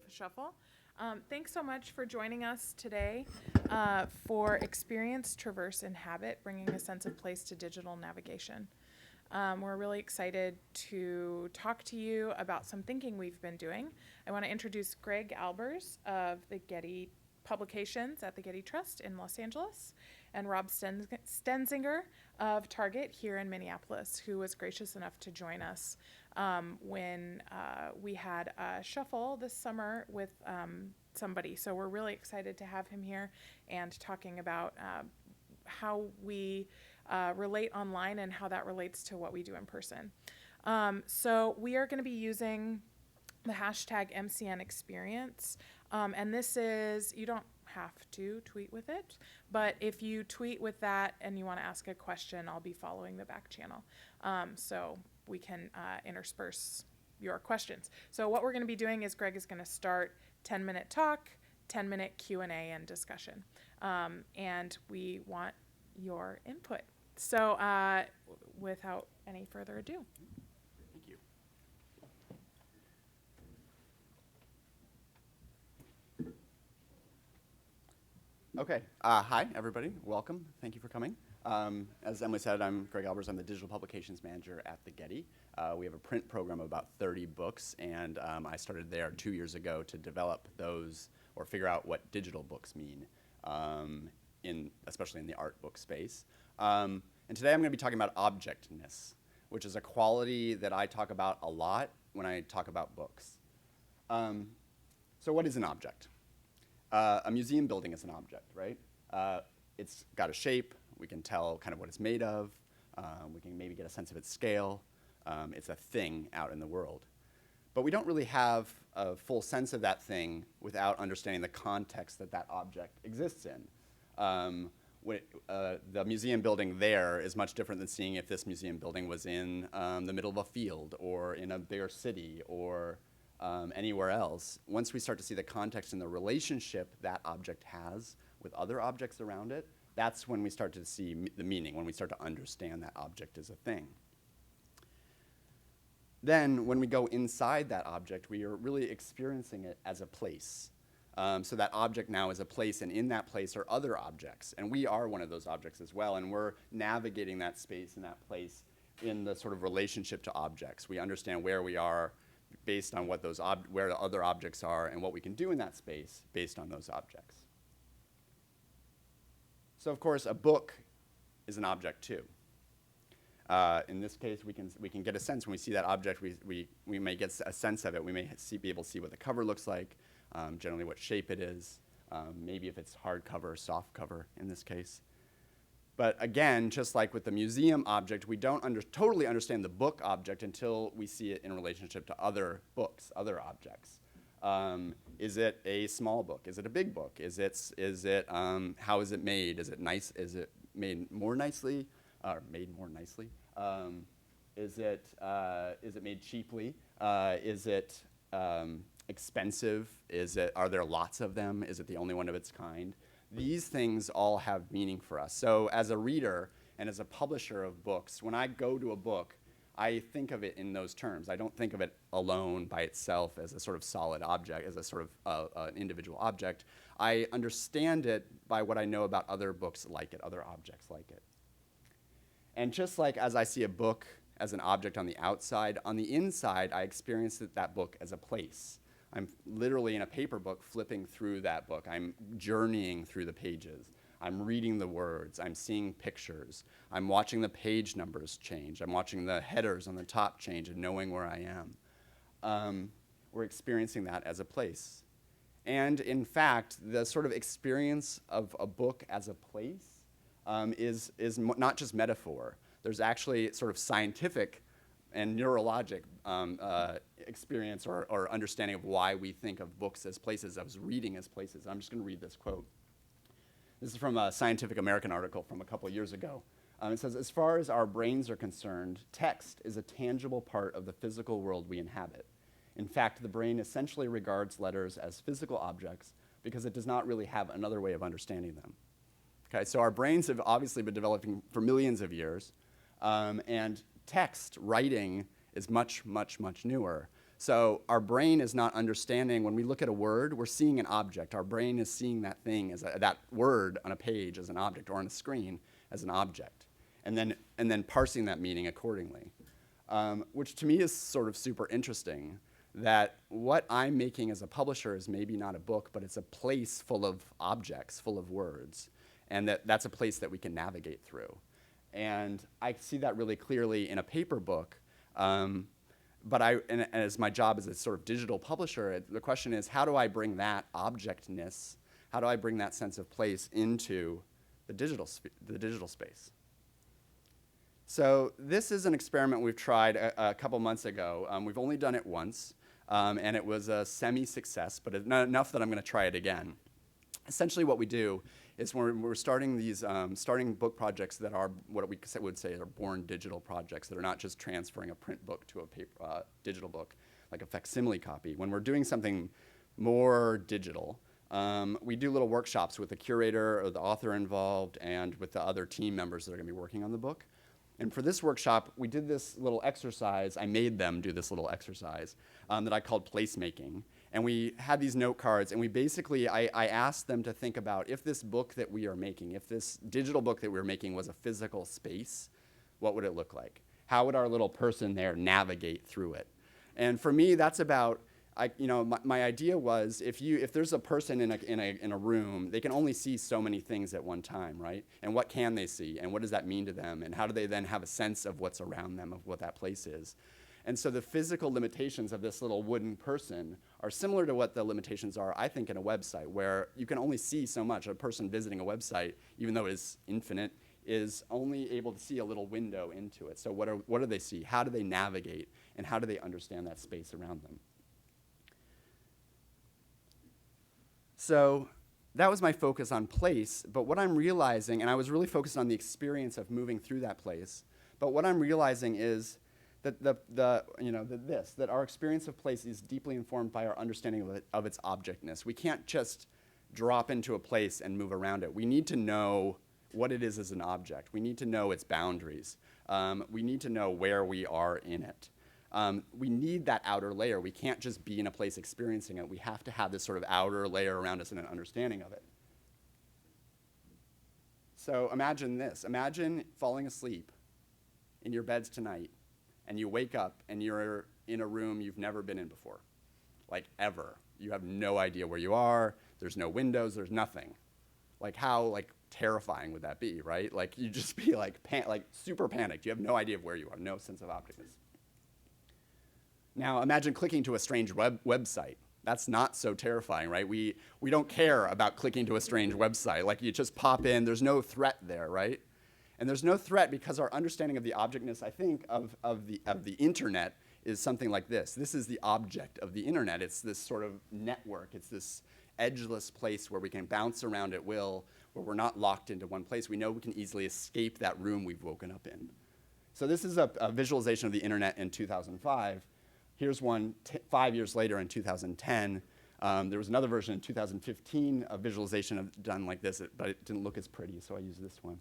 Shuffle. Thanks so much for joining us today for Experience, Traverse, Inhabit, bringing a sense of place to digital navigation. We're really excited to talk to you about some thinking we've been doing. I want to introduce Greg Albers of the Getty Publications at the Getty Trust in Los Angeles, and Rob Stenzinger of Target here in Minneapolis, who was gracious enough to join us when we had a shuffle this summer with somebody. So we're really excited to have him here and talking about how we relate online and how that relates to what we do in person. So we are going to be using the hashtag MCN Experience. And this is, you don't have to tweet with it, but if you tweet with that and you want to ask a question, I'll be following the back channel. So we can intersperse your questions. So what we're going to be doing is Greg is going to start 10-minute talk, 10-minute Q&A and discussion. And we want your input. So without any further ado. Thank you. Okay, hi everybody, welcome, thank you for coming. As Emily said, I'm Greg Albers, I'm the Digital Publications Manager at the Getty. We have a print program of about 30 books, and I started there 2 years ago to develop those, or figure out what digital books mean, especially in the art book space. And today I'm going to be talking about objectness, which is a quality that I talk about a lot when I talk about books. So what is an object? A museum building is an object, right? It's got a shape. We can tell kind of what it's made of. We can maybe get a sense of its scale. It's a thing out in the world. But we don't really have a full sense of that thing without understanding the context that that object exists in. The museum building there is much different than seeing if this museum building was in the middle of a field or in a bigger city or anywhere else. Once we start to see the context and the relationship that object has with other objects around it, that's when we start to see the meaning, when we start to understand that object is a thing. Then, when we go inside that object, we are really experiencing it as a place. So that object now is a place, and in that place are other objects. And we are one of those objects as well, and we're navigating that space and that place in the sort of relationship to objects. We understand where we are based on what where the other objects are and what we can do in that space based on those objects. So of course, a book is an object too. In this case, we can get a sense when we see that object. We may get a sense of it. We may be able to see what the cover looks like, generally what shape it is, maybe if it's hardcover or soft cover in this case. But again, just like with the museum object, we don't totally understand the book object until we see it in relationship to other books, other objects. Is it a small book? Is it a big book? How is it made? Is it nice? Is it made more nicely? Made more nicely? Is it made cheaply? Is it expensive? Are there lots of them? Is it the only one of its kind? These things all have meaning for us. So as a reader and as a publisher of books, when I go to a book, I think of it in those terms. I don't think of it alone by itself as a sort of solid object, as a sort of an individual object. I understand it by what I know about other books like it, other objects like it. And just like as I see a book as an object on the outside, on the inside, I experience that book as a place. I'm literally in a paper book flipping through that book. I'm journeying through the pages. I'm reading the words. I'm seeing pictures. I'm watching the page numbers change. I'm watching the headers on the top change and knowing where I am. We're experiencing that as a place. And in fact, the sort of experience of a book as a place is not just metaphor. There's actually sort of scientific and neurologic experience or understanding of why we think of books as places, of reading as places. I'm just going to read this quote. This is from a Scientific American article from a couple years ago. It says, as far as our brains are concerned, text is a tangible part of the physical world we inhabit. In fact, the brain essentially regards letters as physical objects because it does not really have another way of understanding them. Okay, so our brains have obviously been developing for millions of years, and text, writing, is much, much, much newer. So our brain is not understanding, when we look at a word, we're seeing an object. Our brain is seeing that thing, that word on a page as an object, or on a screen as an object, and then parsing that meaning accordingly, which to me is sort of super interesting, that what I'm making as a publisher is maybe not a book, but it's a place full of objects, full of words, and that's a place that we can navigate through. And I see that really clearly in a paper book. But and as my job as a sort of digital publisher, the question is, how do I bring that objectness, how do I bring that sense of place into the digital space? So this is an experiment we've tried a couple months ago. We've only done it once, and it was a semi-success, but not enough that I'm going to try it again. Essentially what we do is when we're starting these starting book projects that are what we would say are born digital projects, that are not just transferring a print book to a paper, digital book, like a facsimile copy. When we're doing something more digital, we do little workshops with the curator or the author involved and with the other team members that are going to be working on the book. And for this workshop, we did this little exercise. I made them do this little exercise that I called placemaking. And we had these note cards, and we basically, I asked them to think about, if this book that we are making, if this digital book that we were making was a physical space, what would it look like? How would our little person there navigate through it? And for me, that's about, my idea was, if there's a person in a room, they can only see so many things at one time, right? And what can they see? And what does that mean to them? And how do they then have a sense of what's around them, of what that place is? And so the physical limitations of this little wooden person are similar to what the limitations are, I think, in a website, where you can only see so much. A person visiting a website, even though it is infinite, is only able to see a little window into it. So what do they see? How do they navigate? And how do they understand that space around them? So that was my focus on place. But what I'm realizing, and I was really focused on the experience of moving through that place, but what I'm realizing is that that our experience of place is deeply informed by our understanding of its objectness. We can't just drop into a place and move around it. We need to know what it is as an object. We need to know its boundaries. We need to know where we are in it. We need that outer layer. We can't just be in a place experiencing it. We have to have this sort of outer layer around us and an understanding of it. So imagine this. Imagine falling asleep in your beds tonight, and you wake up and you're in a room you've never been in before, like ever. You have no idea where you are. There's no windows. There's nothing. Like how terrifying would that be, right? Like you'd just be like super panicked. You have no idea of where you are, no sense of objectness. Now imagine clicking to a strange website. That's not so terrifying, right? We don't care about clicking to a strange website. Like you just pop in. There's no threat there, right? And there's no threat because our understanding of the objectness, I think, of the internet is something like this. This is the object of the internet. It's this sort of network. It's this edgeless place where we can bounce around at will, where we're not locked into one place. We know we can easily escape that room we've woken up in. So this is a visualization of the internet in 2005. Here's one 5 years later in 2010. There was another version in 2015, a visualization done like this, but it didn't look as pretty, so I used this one.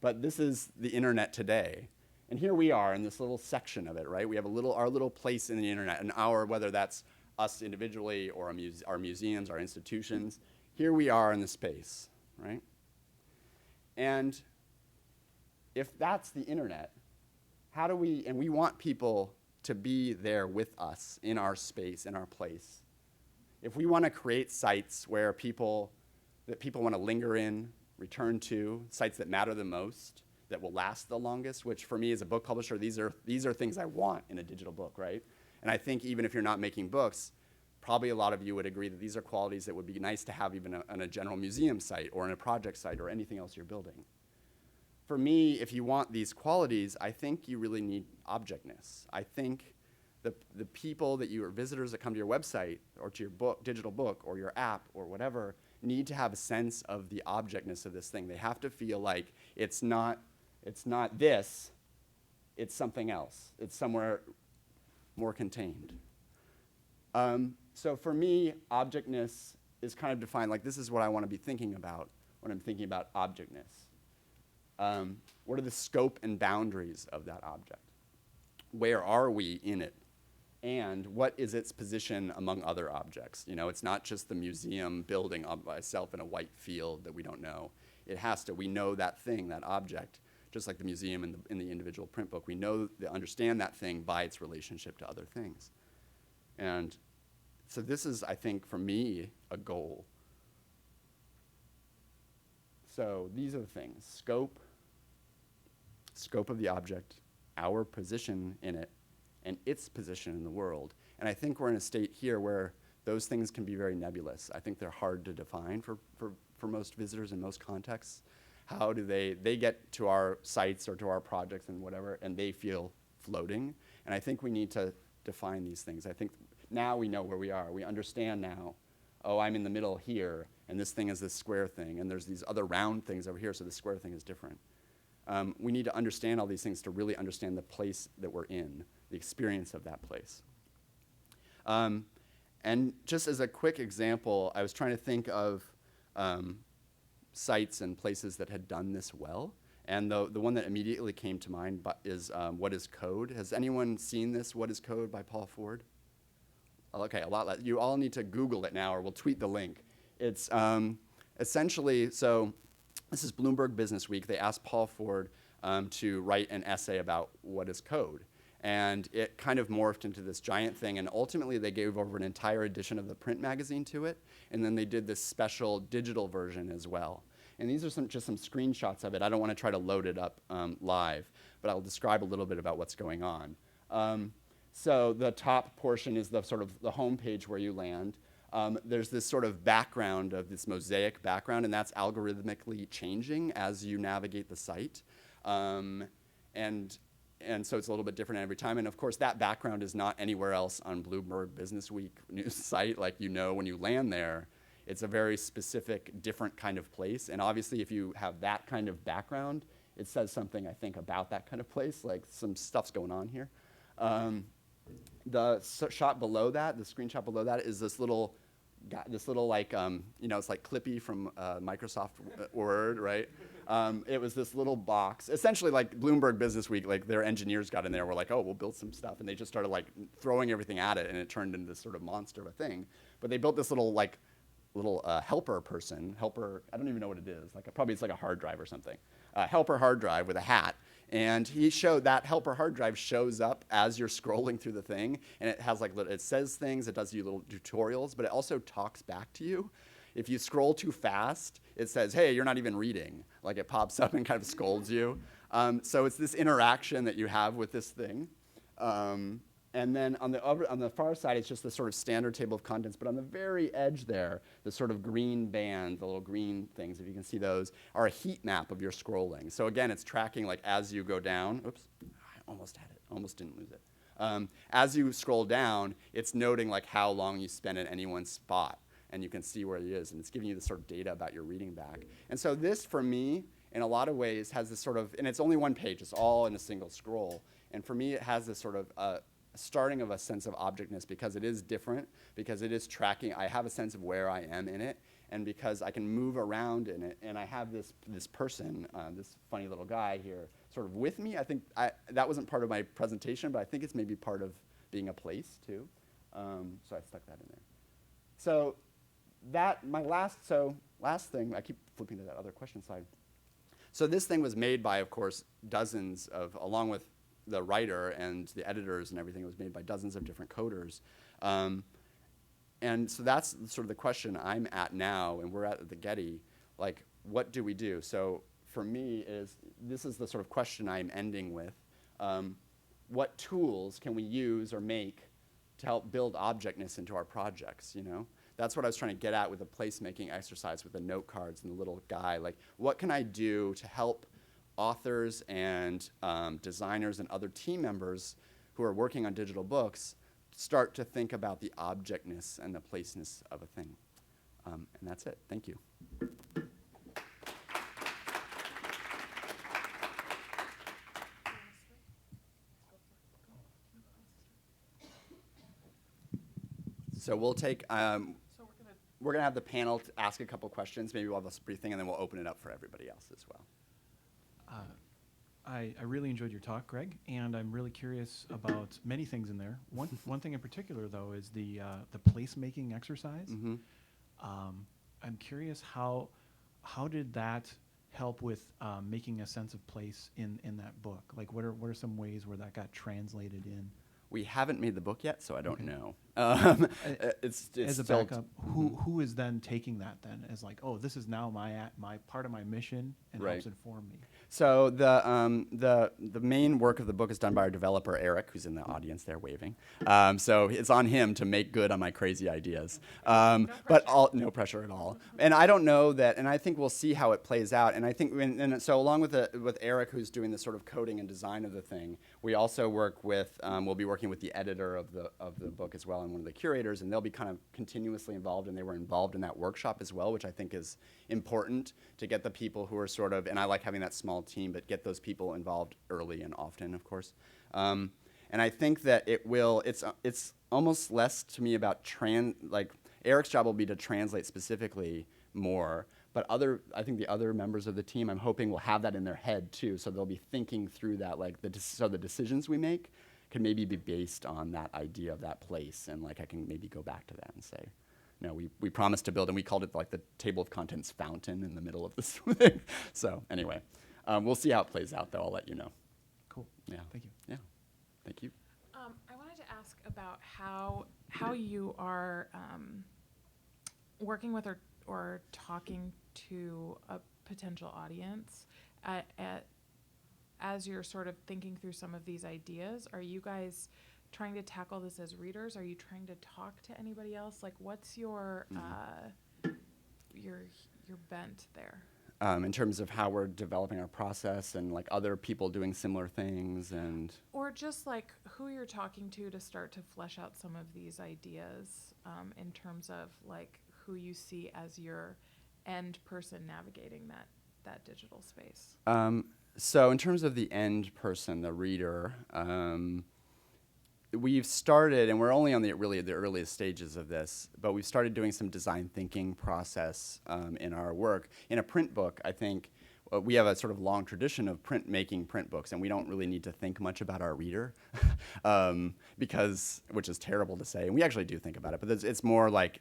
But this is the internet today. And here we are in this little section of it, right? We have our little place in the internet, whether that's us individually or our museums, our institutions. Here we are in the space, right? And if that's the internet, and we want people to be there with us in our space, in our place. If we want to create sites that people want to linger in, return to, sites that matter the most, that will last the longest, which for me as a book publisher, these are things I want in a digital book, right? And I think even if you're not making books, probably a lot of you would agree that these are qualities that would be nice to have even on a general museum site or in a project site or anything else you're building. For me, if you want these qualities, I think you really need objectness. I think the people visitors that come to your website or to your digital book or your app or whatever need to have a sense of the objectness of this thing. They have to feel like it's not this, it's something else. It's somewhere more contained. So for me, objectness is kind of defined like this is what I want to be thinking about when I'm thinking about objectness. What are the scope and boundaries of that object? Where are we in it? and what is its position among other objects. You know, it's not just the museum building by itself in a white field that we don't know. We know that thing, that object, just like the museum in the individual print book. We understand that thing by its relationship to other things. And so this is, I think, for me, a goal. So these are the things: scope of the object, our position in it, and its position in the world. And I think we're in a state here where those things can be very nebulous. I think they're hard to define for most visitors in most contexts. How do they get to our sites or to our projects and whatever, and they feel floating? And I think we need to define these things. I think now we know where we are. We understand now, oh, I'm in the middle here, and this thing is this square thing, and there's these other round things over here, so the square thing is different. We need to understand all these things to really understand the place that we're in, the experience of that place. And just as a quick example, I was trying to think of sites and places that had done this well. And the one that immediately came to mind is What is Code? Has anyone seen this, What is Code by Paul Ford? Okay, a lot less. You all need to Google it now, or we'll tweet the link. It's essentially, so this is Bloomberg Business Week. They asked Paul Ford to write an essay about what is code. And it kind of morphed into this giant thing, and ultimately they gave over an entire edition of the print magazine to it, and then they did this special digital version as well. And these are just some screenshots of it. I don't want to try to load it up live, but I'll describe a little bit about what's going on. So the top portion is the sort of the home page where you land. There's this sort of background of this mosaic background, and that's algorithmically changing as you navigate the site. And so it's a little bit different every time. And of course, that background is not anywhere else on Bloomberg Business Week news site. Like, you know, when you land there, it's a very specific, different kind of place. And obviously, if you have that kind of background, it says something, I think, about that kind of place. Like, some stuff's going on here. The shot below that, the screenshot below that, is this little like, you know, it's like Clippy from Microsoft Word, right? It was this little box, essentially like Bloomberg Business Week, like their engineers got in there and were like, oh, we'll build some stuff. And they just started like throwing everything at it, and it turned into this sort of monster of a thing. But they built this little helper person, I don't even know what it is. Probably it's like a hard drive or something. Helper hard drive with a hat. And he showed that helper hard drive shows up as you're scrolling through the thing, and it has it says things, it does you little tutorials, but it also talks back to you. If you scroll too fast, it says, hey, you're not even reading. Like, it pops up and kind of scolds you. So it's this interaction that you have with this thing. And then on the far side, it's just the sort of standard table of contents. But on the very edge there, the sort of green band, the little green things, if you can see those, are a heat map of your scrolling. So again, it's tracking like as you go down. Oops, I almost had it. Almost didn't lose it. As you scroll down, it's noting like how long you spend at any one spot. And you can see where it is. And it's giving you the sort of data about your reading back. And so this, for me, in a lot of ways, has this sort of, and it's only one page. It's all in a single scroll. And for me, it has this sort of starting of a sense of objectness, because it is different, because it is tracking. I have a sense of where I am in it, and because I can move around in it, and I have this person, this funny little guy here, sort of with me. I think that wasn't part of my presentation, but I think it's maybe part of being a place too. So I stuck that in there. So last thing, I keep flipping to that other question slide. So this thing was made by, of course, dozens of, along with the writer and the editors and everything, it was made by dozens of different coders. And so that's sort of the question I'm at now, and we're at the Getty, like, what do we do? So for me, this is the sort of question I'm ending with. What tools can we use or make to help build objectness into our projects, you know? That's what I was trying to get at with the placemaking exercise with the note cards and the little guy. Like, what can I do to help authors and designers and other team members who are working on digital books start to think about the objectness and the placeness of a thing? And that's it. Thank you. So we'll take, we're going to have the panel ask a couple questions. Maybe we'll have a brief thing, and then we'll open it up for everybody else as well. I really enjoyed your talk, Greg, and I'm really curious about many things in there. One thing in particular, though, is the placemaking exercise. Mm-hmm. I'm curious how did that help with making a sense of place in that book? Like, what are some ways where that got translated in? We haven't made the book yet, so I don't Okay. know. It's As a still backup, who is then taking that then as like, oh, this is now my part of my mission and Right. helps inform me? So the main work of the book is done by our developer Eric, who's in the audience there waving. So it's on him to make good on my crazy ideas. But no pressure at all. And I don't know that, and I think we'll see how it plays out. And I think so along with Eric, who's doing the sort of coding and design of the thing, we also work with we'll be working with the editor of the book as well and one of the curators, and they'll be kind of continuously involved, and they were involved in that workshop as well, which I think is important to get the people who are sort of, and I like having that small team, but get those people involved early and often, of course. And I think that it's almost less to me about like Eric's job will be to translate specifically more, but I think the other members of the team, I'm hoping will have that in their head too, so they'll be thinking through that, like so the decisions we make can maybe be based on that idea of that place, and like I can maybe go back to that and say, no, we promised to build, and we called it like the table of contents fountain in the middle of this thing. So anyway, we'll see how it plays out, though. I'll let you know. Cool. Yeah. Thank you. Yeah. Thank you. I wanted to ask about how you are working with or talking to a potential audience as you're sort of thinking through some of these ideas. Are you guys trying to tackle this as readers? Are you trying to talk to anybody else? Like, what's your bent there? In terms of how we're developing our process and like other people doing similar things, and Or just like who you're talking to start to flesh out some of these ideas in terms of like who you see as your end person navigating that digital space. So in terms of the end person, the reader, we've started, and we're only on the earliest stages of this, but we've started doing some design thinking process in our work. In a print book, I think we have a sort of long tradition of making print books, and we don't really need to think much about our reader, which is terrible to say, and we actually do think about it, but it's more like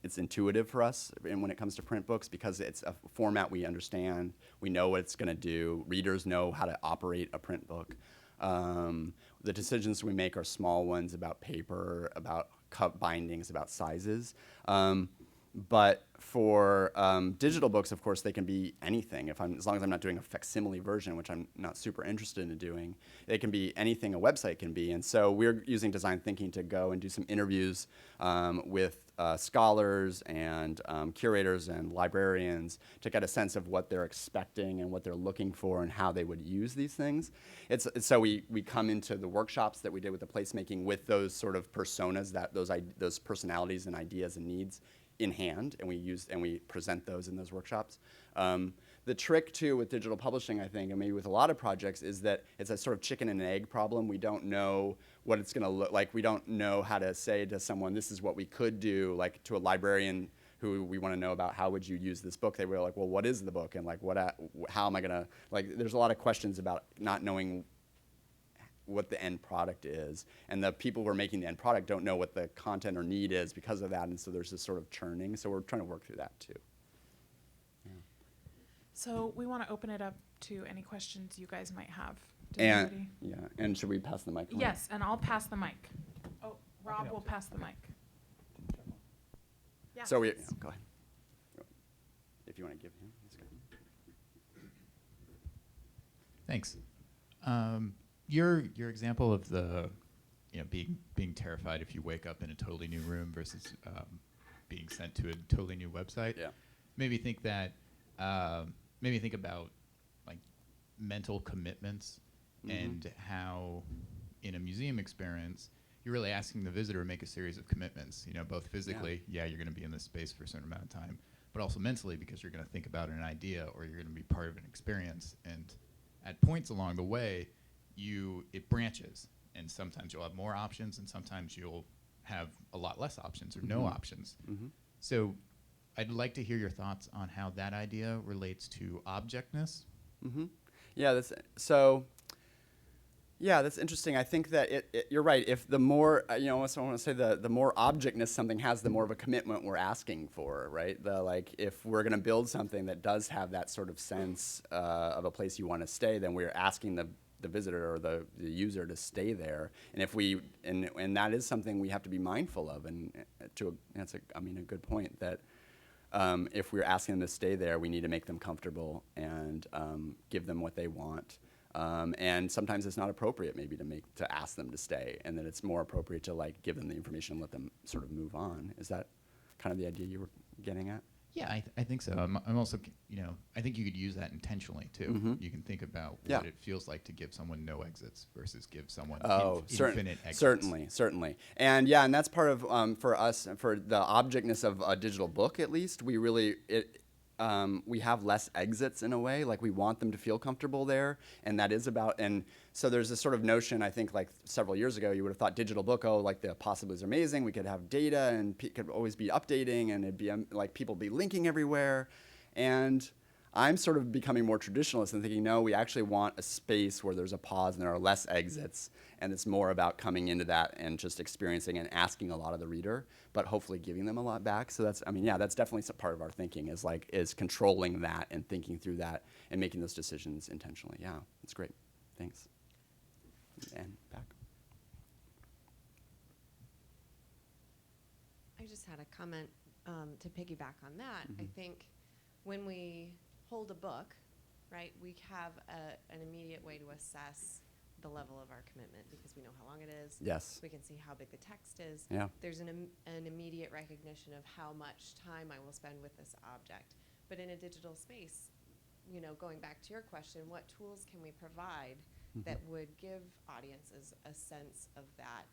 it's intuitive for us when it comes to print books, because it's a format we understand, we know what it's going to do, readers know how to operate a print book. The decisions we make are small ones about paper, about cup bindings, about sizes. But for digital books, of course, they can be anything. As long as I'm not doing a facsimile version, which I'm not super interested in doing, it can be anything a website can be. And so we're using design thinking to go and do some interviews with scholars and curators and librarians to get a sense of what they're expecting and what they're looking for and how they would use these things. So we come into the workshops that we did with the placemaking with those sort of personas, those personalities and ideas and needs in hand, and we present those in those workshops. The trick too with digital publishing, I think, and maybe with a lot of projects, is that it's a sort of chicken and egg problem. We don't know what it's going to look like. We don't know how to say to someone, this is what we could do, like to a librarian who we want to know about, how would you use this book? They were like, well, what is the book? And like, how am I going to, like, there's a lot of questions about not knowing what the end product is, and the people who are making the end product don't know what the content or need is because of that, and so there's this sort of churning. So we're trying to work through that too. Yeah. So we want to open it up to any questions you guys might have. And should we pass the mic around? Yes, and I'll pass the mic. Oh, Rob will pass the mic. Yeah. So go ahead. If you want to give him, let's go. Thanks. Your example of the being terrified if you wake up in a totally new room versus being sent to a totally new website made me think about like mental commitments and how in a museum experience you're really asking the visitor to make a series of commitments, both physically, you're going to be in this space for a certain amount of time, but also mentally, because you're going to think about an idea or you're going to be part of an experience, and at points along the way it branches, and sometimes you'll have more options and sometimes you'll have a lot less options or no options. So I'd like to hear your thoughts on how that idea relates to objectness. Yeah, that's so. Yeah, that's interesting. I think that you're right. If the more, I want to say the more objectness something has, the more of a commitment we're asking for, right? If we're going to build something that does have that sort of sense of a place you want to stay, then we're asking the visitor or the user to stay there. And if we, and that is something we have to be mindful of. And that's a good point that if we're asking them to stay there, we need to make them comfortable and give them what they want. And sometimes it's not appropriate maybe to ask them to stay, and then it's more appropriate to give them the information and let them sort of move on. Is that kind of the idea you were getting at? Yeah, I think so. I'm also, I think you could use that intentionally too. Mm-hmm. You can think about Yeah. what it feels like to give someone no exits versus give someone Certainly, infinite exits. certainly. And and that's part of, for us, for the objectness of a digital book at least, we really, we have less exits in a way. We want them to feel comfortable there, and that is about. And so there's this sort of notion. I think several years ago, you would have thought digital book. The possibilities are amazing. We could have data, and could always be updating, and it'd be people be linking everywhere. And I'm sort of becoming more traditionalist and thinking, no, we actually want a space where there's a pause and there are less exits, and it's more about coming into that and just experiencing and asking a lot of the reader, but hopefully giving them a lot back. So that's definitely some part of our thinking is controlling that and thinking through that and making those decisions intentionally. Yeah, that's great. Thanks. And back. I just had a comment to piggyback on that. I think when we hold a book, right, we have an immediate way to assess the level of our commitment because we know how long it is. Yes. We can see how big the text is. Yeah. There's an immediate recognition of how much time I will spend with this object. But in a digital space, going back to your question, what tools can we provide that would give audiences a sense of that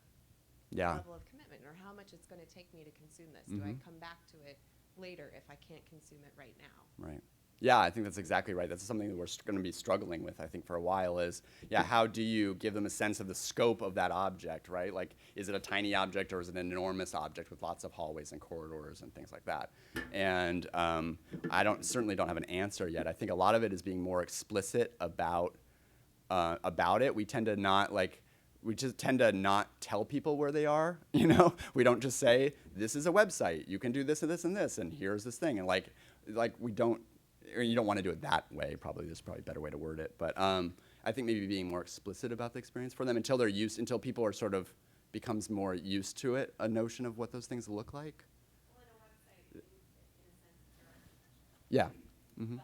level of commitment, or how much it's going to take me to consume this? Do I come back to it later if I can't consume it right now? Right. Yeah, I think that's exactly right. That's something that we're going to be struggling with, I think, for a while is, how do you give them a sense of the scope of that object, right? Is it a tiny object or is it an enormous object with lots of hallways and corridors and things like that? And I certainly don't have an answer yet. I think a lot of it is being more explicit about it. We tend to not we just tend to not tell people where they are, We don't just say, this is a website, you can do this and this and this, and here's this thing. And we don't, or you don't want to do it that way, probably. There's probably a better way to word it. But I think maybe being more explicit about the experience for them until people are sort of becomes more used to it, a notion of what those things look like. Well, in a website, in a sense, it's architecture. Yeah. Mm-hmm.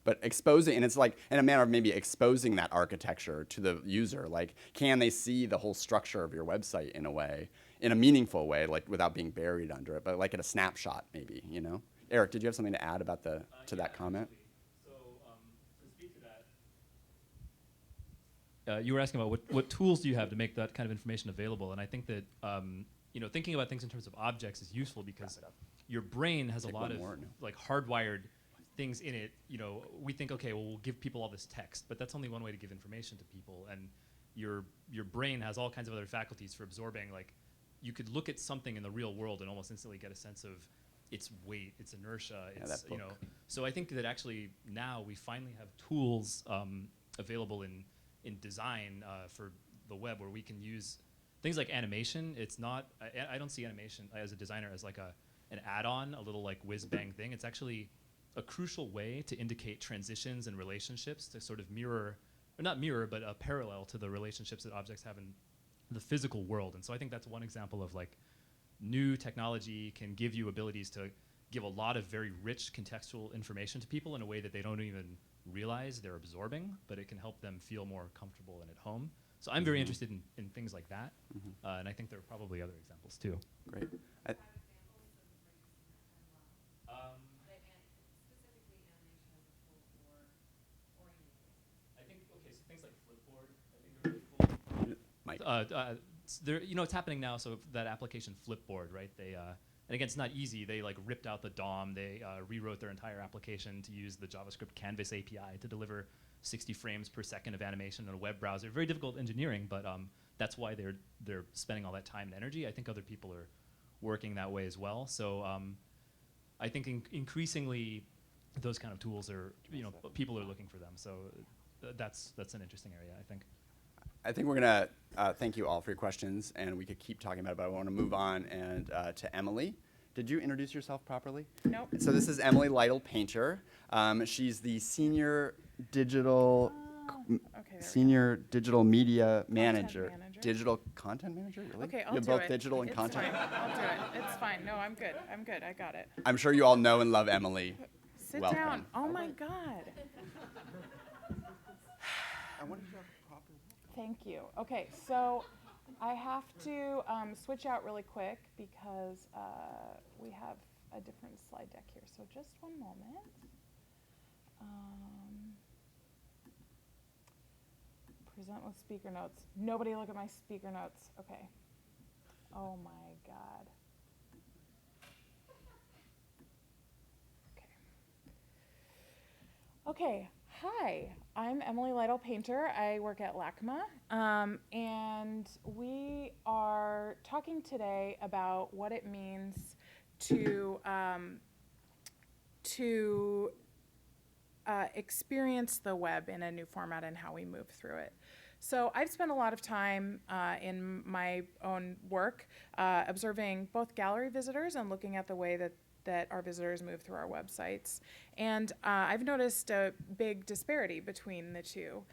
But exposing, and it's in a manner of maybe exposing that architecture to the user. Can they see the whole structure of your website in a way, in a meaningful way, without being buried under it, but at a snapshot, maybe, Eric, did you have something to add about that comment? So to speak to that, you were asking about what tools do you have to make that kind of information available, and I think that thinking about things in terms of objects is useful because your brain has a lot of hardwired things in it. We think, okay, well, we'll give people all this text, but that's only one way to give information to people, and your brain has all kinds of other faculties for absorbing. You could look at something in the real world and almost instantly get a sense of its weight, its inertia, So I think that actually now we finally have tools available in design for the web where we can use things like animation. It's not, I don't see animation as a designer as an add-on, a little whiz-bang thing. It's actually a crucial way to indicate transitions and relationships to sort of mirror, or not mirror, but a parallel to the relationships that objects have in the physical world. And so I think that's one example of new technology can give you abilities to give a lot of very rich contextual information to people in a way that they don't even realize they're absorbing, but it can help them feel more comfortable and at home. So I'm very interested in things like that, and I think there are probably other examples too. Great. I think, okay, so things like Flipboard, I think are really cool. Mike. It's happening now. So that application Flipboard, right? They and again, it's not easy. They ripped out the DOM. They rewrote their entire application to use the JavaScript Canvas API to deliver 60 frames per second of animation on a web browser. Very difficult engineering, but that's why they're spending all that time and energy. I think other people are working that way as well. So I think increasingly those kind of tools are people are looking for them. So that's an interesting area, I think. I think we're going to thank you all for your questions, and we could keep talking about it, but I want to move on and to Emily. Did you introduce yourself properly? Nope. So this is Emily Lytle-Painter. She's the senior digital media manager. Digital content manager, really? Okay, I'll You're do both it. digital and It's content? Fine. I'll do it. It's fine. No, I'm good. I'm good. I got it. I'm sure you all know and love Emily. Sit Welcome. down. Oh my God. Thank you. Okay, so I have to switch out really quick because we have a different slide deck here. So just one moment. Present with speaker notes. Nobody look at my speaker notes. Okay. Oh my God. Okay. Hi, I'm Emily Lytle-Painter. I work at LACMA, and we are talking today about what it means to experience the web in a new format and how we move through it. So I've spent a lot of time in my own work observing both gallery visitors and looking at the way that our visitors move through our websites. And I've noticed a big disparity between the two.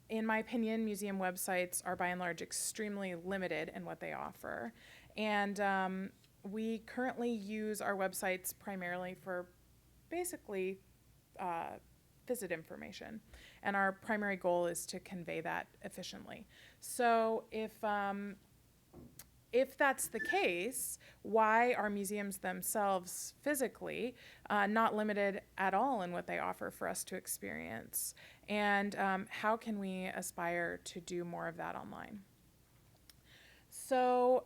In my opinion, museum websites are by and large extremely limited in what they offer. And we currently use our websites primarily for basically visit information. And our primary goal is to convey that efficiently. So if that's the case, why are museums themselves physically not limited at all in what they offer for us to experience? And how can we aspire to do more of that online? So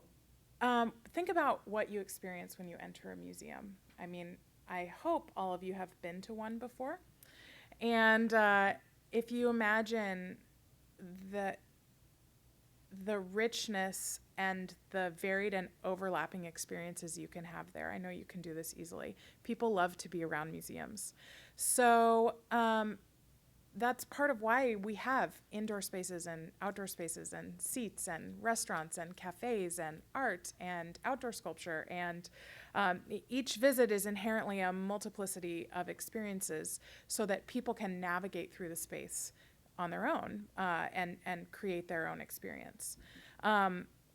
think about what you experience when you enter a museum. I mean, I hope all of you have been to one before. And if you imagine the richness and the varied and overlapping experiences you can have there. I know you can do this easily. People love to be around museums. So that's part of why we have indoor spaces and outdoor spaces and seats and restaurants and cafes and art and outdoor sculpture. And each visit is inherently a multiplicity of experiences so that people can navigate through the space on their own and create their own experience.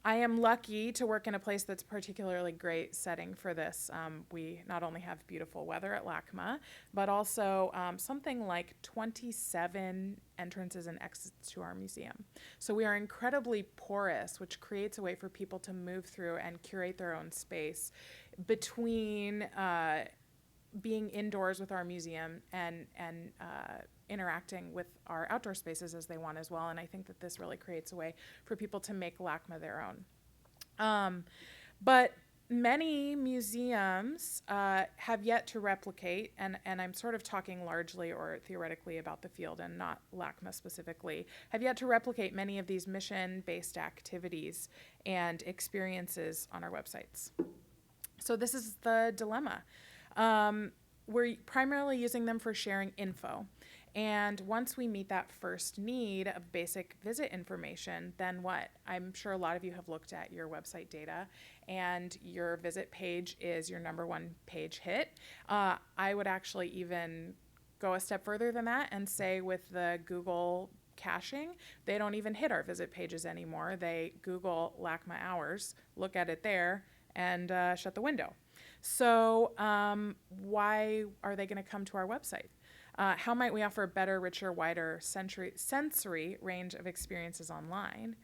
I am lucky to work in a place that's particularly great setting for this. We not only have beautiful weather at LACMA, but also something like 27 entrances and exits to our museum. So we are incredibly porous, which creates a way for people to move through and curate their own space between being indoors with our museum and interacting with our outdoor spaces as they want as well. And I think that this really creates a way for people to make LACMA their own. But many museums have yet to replicate, and I'm sort of talking largely or theoretically about the field and not LACMA specifically, have yet to replicate many of these mission-based activities and experiences on our websites. So this is the dilemma. We're primarily using them for sharing info. And once we meet that first need of basic visit information, then what? I'm sure a lot of you have looked at your website data, and your visit page is your #1 page hit. I would actually even go a step further than that and say with the Google caching, they don't even hit our visit pages anymore. They Google LACMA hours, look at it there, and shut the window. So why are they going to come to our website? How might we offer a better, richer, wider sensory range of experiences online?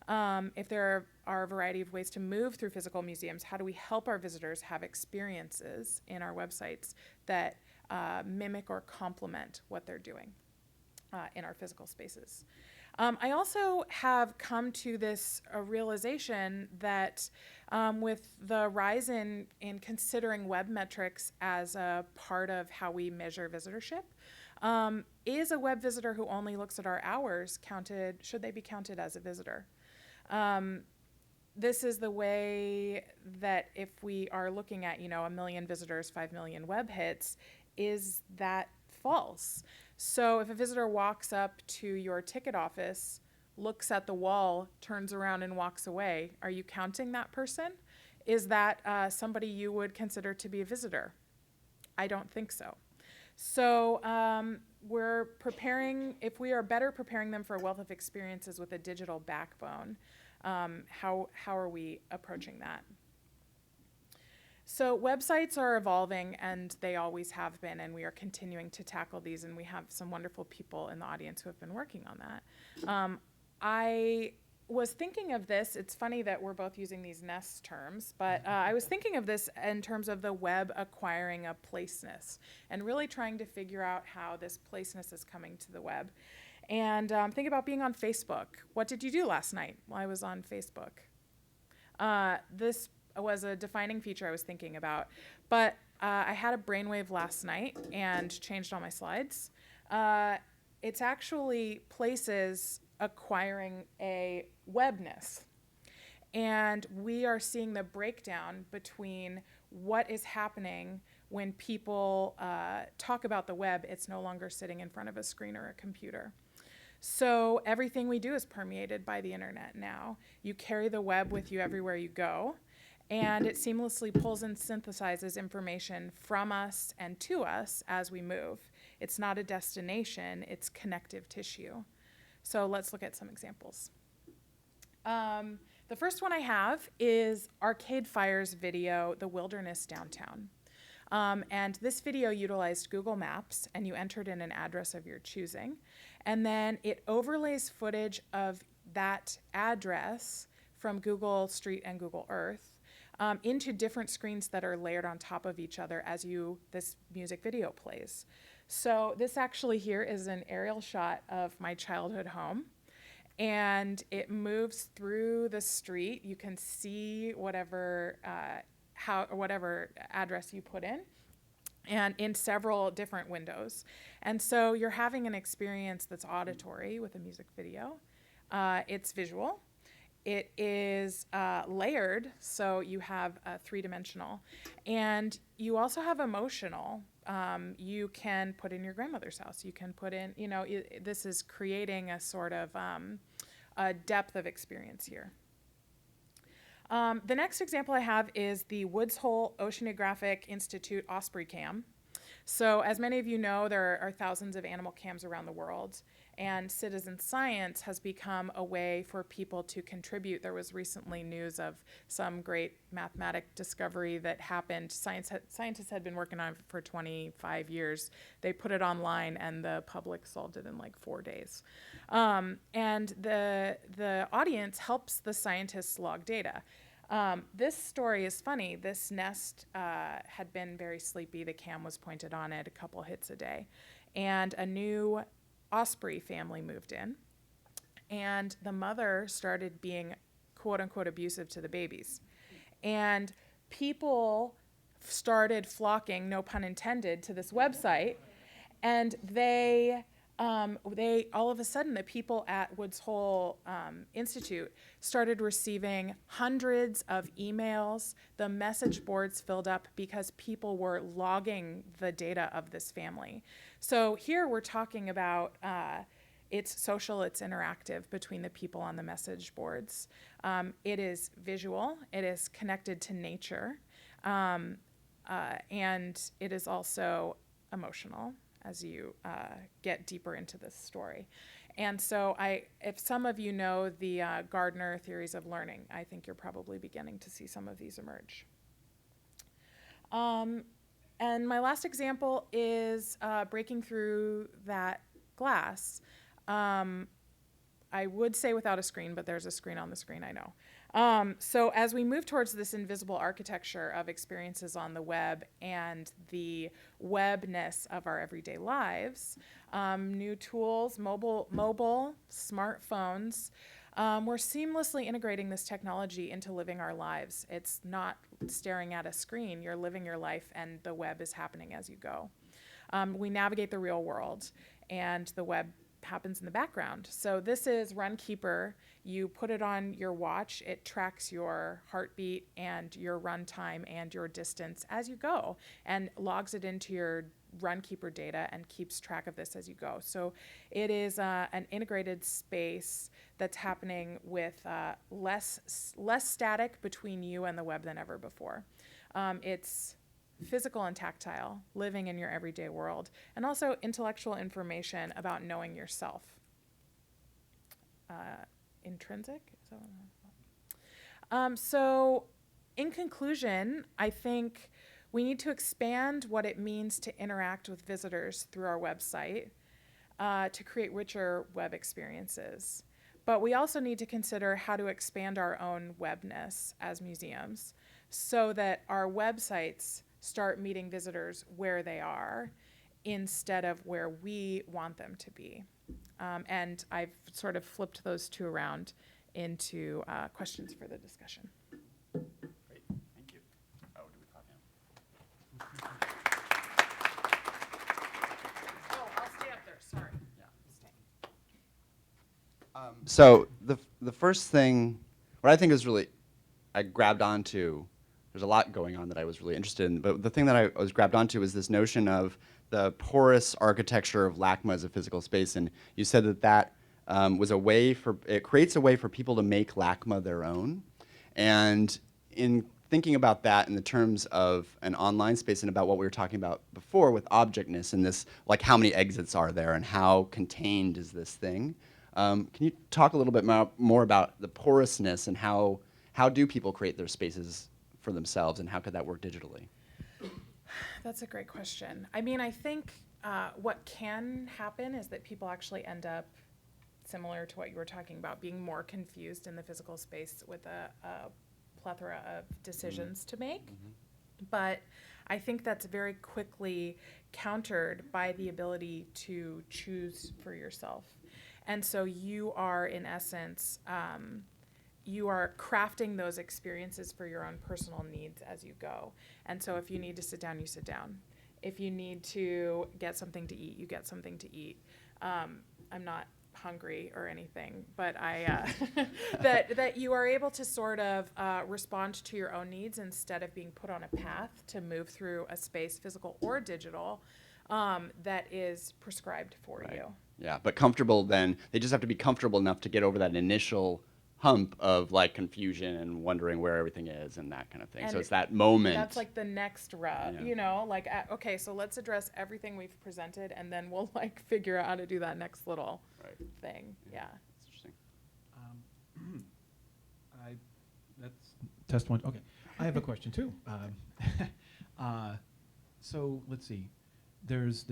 If there are a variety of ways to move through physical museums, how do we help our visitors have experiences in our websites that mimic or complement what they're doing in our physical spaces? I also have come to this realization that with the rise in considering web metrics as a part of how we measure visitorship, is a web visitor who only looks at our hours should they be counted as a visitor? This is the way that if we are looking at, 1 million visitors, 5 million web hits, is that false? So if a visitor walks up to your ticket office, looks at the wall, turns around and walks away, are you counting that person? Is that somebody you would consider to be a visitor? I don't think so. So we're preparing, if we are better preparing them for a wealth of experiences with a digital backbone, how are we approaching that? So websites are evolving, and they always have been, and we are continuing to tackle these, and we have some wonderful people in the audience who have been working on that. I was thinking of this, it's funny that we're both using these NEST terms, but I was thinking of this in terms of the web acquiring a placeness, and really trying to figure out how this placeness is coming to the web. And think about being on Facebook. What did you do last night? Well, I was on Facebook. This was a defining feature I was thinking about. But I had a brainwave last night and changed all my slides. It's actually places acquiring a webness. And we are seeing the breakdown between what is happening when people talk about the web. It's no longer sitting in front of a screen or a computer. So everything we do is permeated by the internet now. You carry the web with you everywhere you go, and it seamlessly pulls and synthesizes information from us and to us as we move. It's not a destination, it's connective tissue. So let's look at some examples. The first one I have is Arcade Fire's video, The Wilderness Downtown. And this video utilized Google Maps, and you entered in an address of your choosing. And then it overlays footage of that address from Google Street and Google Earth into different screens that are layered on top of each other as this music video plays. So this actually here is an aerial shot of my childhood home. And it moves through the street. You can see whatever address you put in, and in several different windows. And so you're having an experience that's auditory with a music video. It's visual. It is layered, so you have three-dimensional. And you also have emotional. You can put in your grandmother's house. You can put in, this is creating a sort of a depth of experience here. The next example I have is the Woods Hole Oceanographic Institute Osprey Cam. So as many of you know, there are thousands of animal cams around the world, and citizen science has become a way for people to contribute. There was recently news of some great mathematic discovery that happened. Scientists had been working on it for 25 years. They put it online, and the public solved it in like 4 days. And the audience helps the scientists log data. This story is funny. This nest had been very sleepy. The cam was pointed on it, a couple hits a day. And a new osprey family moved in. And the mother started being, quote unquote, abusive to the babies. And people started flocking, no pun intended, to this website. And they all of a sudden, the people at Woods Hole Institute started receiving hundreds of emails. The message boards filled up because people were logging the data of this family. So here we're talking about it's social, it's interactive between the people on the message boards. It is visual, it is connected to nature, and it is also emotional as you get deeper into this story. And so if some of you know the Gardner theories of learning, I think you're probably beginning to see some of these emerge. And my last example is breaking through that glass. I would say without a screen, but there's a screen on the screen, I know. So as we move towards this invisible architecture of experiences on the web and the webness of our everyday lives, new tools, mobile smartphones, we're seamlessly integrating this technology into living our lives. It's not staring at a screen. You're living your life, and the web is happening as you go. We navigate the real world, and the web happens in the background. So this is Runkeeper. You put it on your watch. It tracks your heartbeat and your run time and your distance as you go and logs it into your Runkeeper data and keeps track of this as you go. So it is an integrated space that's happening with less static between you and the web than ever before. It's physical and tactile, living in your everyday world, and also intellectual information about knowing yourself. Intrinsic? Is that what so in conclusion, I think we need to expand what it means to interact with visitors through our website to create richer web experiences. But we also need to consider how to expand our own webness as museums so that our websites start meeting visitors where they are instead of where we want them to be. And I've sort of flipped those two around into questions for the discussion. Great, thank you. Oh, do we talk now? Oh, I'll stay up there, sorry. Yeah. I'm staying. So the first thing, what I think is really, I grabbed onto, there's a lot going on that I was really interested in, but the thing that I was grabbed onto was this notion of the porous architecture of LACMA as a physical space, and you said that that was a way for, it creates a way for people to make LACMA their own. And in thinking about that in the terms of an online space and about what we were talking about before with objectness and this, like how many exits are there and how contained is this thing, can you talk a little bit more about the porousness and how do people create their spaces for themselves and how could that work digitally? That's a great question. I mean, I think what can happen is that people actually end up similar to what you were talking about, being more confused in the physical space with a plethora of decisions to make. But I think that's very quickly countered by the ability to choose for yourself. And so you are, in essence, you are crafting those experiences for your own personal needs as you go. And so if you need to sit down, you sit down. If you need to get something to eat, you get something to eat. I'm not hungry or anything, but I that you are able to sort of respond to your own needs instead of being put on a path to move through a space, physical or digital, that is prescribed for you. Yeah, but comfortable then, they just have to be comfortable enough to get over that initial hump of like confusion and wondering where everything is and that kind of thing. And so it's that moment. That's like the next rub, Yeah. you know, like, okay, so let's address everything we've presented and then we'll like figure out how to do that next little thing. Yeah. That's interesting. That's test one. Okay, I have a question too. So let's see. There's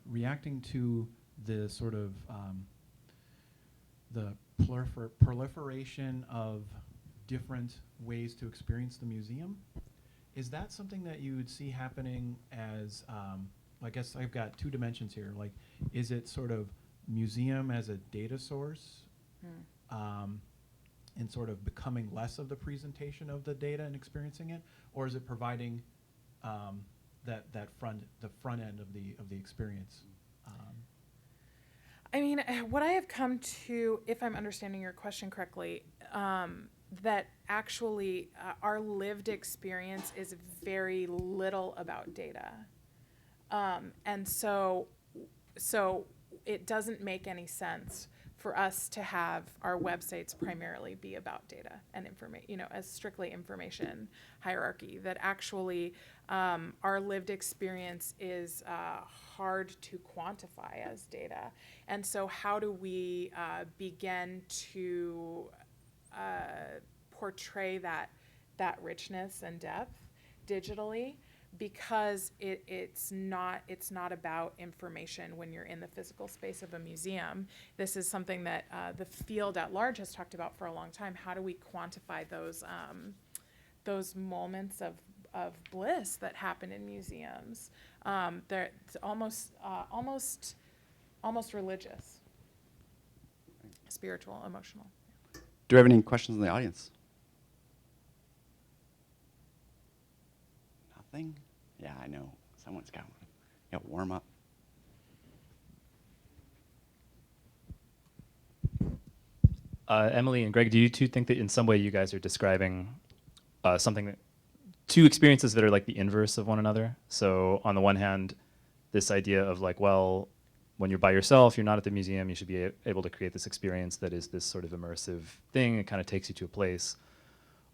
reacting to the sort of the proliferation of different ways to experience the museum. Is that something that you would see happening as, I guess I've got two dimensions here. Like, is it sort of museum as a data source and sort of becoming less of the presentation of the data and experiencing it? Or is it providing the front end of the experience? I mean, what I have come to, if I'm understanding your question correctly, that actually our lived experience is very little about data. And so it doesn't make any sense for us to have our websites primarily be about data and information, you know, as strictly information hierarchy, that actually our lived experience is hard to quantify as data. And so how do we begin to portray that richness and depth digitally? Because it's not about information when you're in the physical space of a museum. This is something that the field at large has talked about for a long time. How do we quantify those moments of bliss that happen in museums? They're almost religious, spiritual, emotional. Do we have any questions in the audience? Nothing? Yeah, I know. Someone's got one. Yeah, warm up. Emily and Greg, do you two think that in some way you guys are describing something that, two experiences that are like the inverse of one another? So on the one hand, this idea of like, well, when you're by yourself, you're not at the museum, you should be able to create this experience that is this sort of immersive thing. It kind of takes you to a place.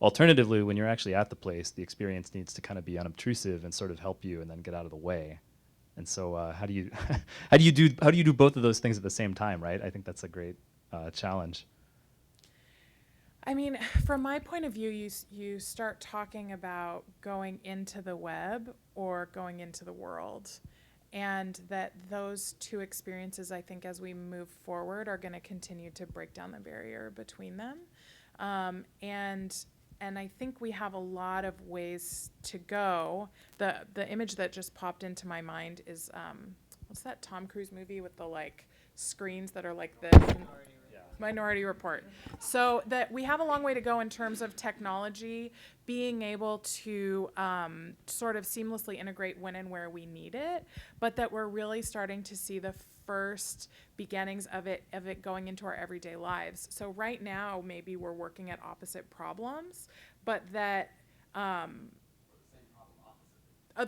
Alternatively, when you're actually at the place, the experience needs to kind of be unobtrusive and sort of help you and then get out of the way. And so how do you how do you do both of those things at the same time, right? I think that's a great challenge. I mean, from my point of view, you start talking about going into the web or going into the world. And that those two experiences, I think, as we move forward, are going to continue to break down the barrier between them. And I think we have a lot of ways to go. The image that just popped into my mind is, what's that Tom Cruise movie with the like screens that are like this? Minority Report. So that we have a long way to go in terms of technology being able to sort of seamlessly integrate when and where we need it, but that we're really starting to see the first beginnings of it going into our everyday lives. So right now, maybe we're working at opposite problems, but that the